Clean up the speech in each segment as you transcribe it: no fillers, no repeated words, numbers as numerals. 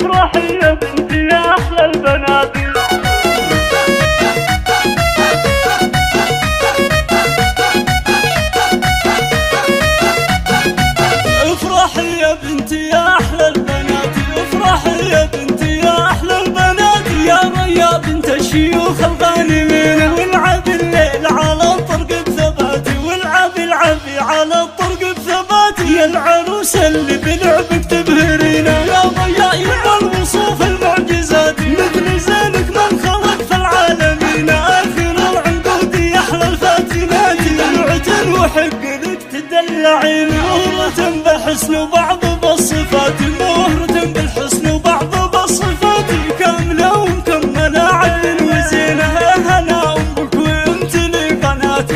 افرحي يا بنتي يا احلى البنات. افرحي يا بنتي يا احلى البنات، افرحي يا بنتي يا احلى البنات، يا رياض انت الشيوخ الغانمين، والعب الليل على الطرق بثباتي، والعب العبي على الطرق بثباتي، يا العروسه اللي بلعبك تبهرينا، يا ضيائي والوصوف المعجزات، مثل زينك من خلق في العالمين، اخر العنقود يا احلى الفاتنات، دلعة وحق لك تدلعين، مهرة بالحسن وبعض بالصفات، مهرة بالحسن وبعض بالصفات، كاملة ومكملة عدل وزينة، هلا امك وانت لي قناتي،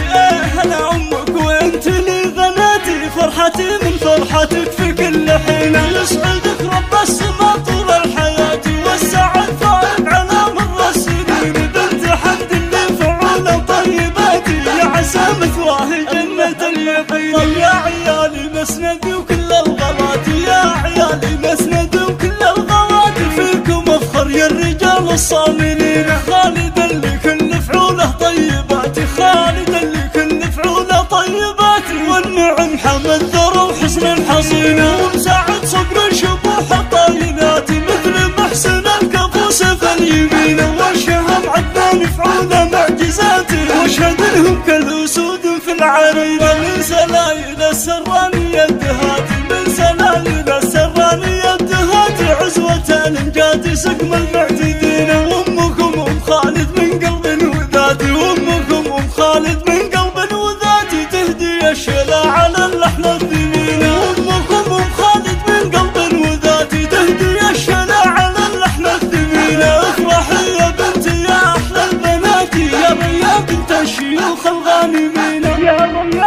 هلا امك وانت لي قناتي، فرحتي من فرحتك في كل حين، يسعدك رب السما طول الحياة، والسعد فائق على مر السنين، بنت حمد اللي فعولة طيباتي، يا عسى مثواه جنة اليقين، يا عيالي مسندي وكل الغوات، يا عيالي مسندي وكل الغوات، فيكم افخر يا الرجال الصاملين، خالد اللي كل فعوله طيبات، خالد اللي كل فعوله طيبات، والنعم حمد ذر وحسن حصينه، ومساعد صقر شبوح الطاينات، مثل محسن الكفوس في اليمين، والشهم عدنان فعوله معجزات، واشهد لهم كالاسود في العرينه، من سلايل السرانيه الدهات، من سلايل السرانيه الدهات، عزوه الامجاد سقم المعتدين، وامكم ام خالد من قلب وذات، وامكم ام خالد من قلب وذات، تهدي الشلا على اللحن الثمين، وامكم ام خالد من قلب وذات، تهدي الشلا على اللحن الثمين، افرحي يا بنتي يا احلى البنات، يا رياض انت الشيوخ الغانمين، يا رياض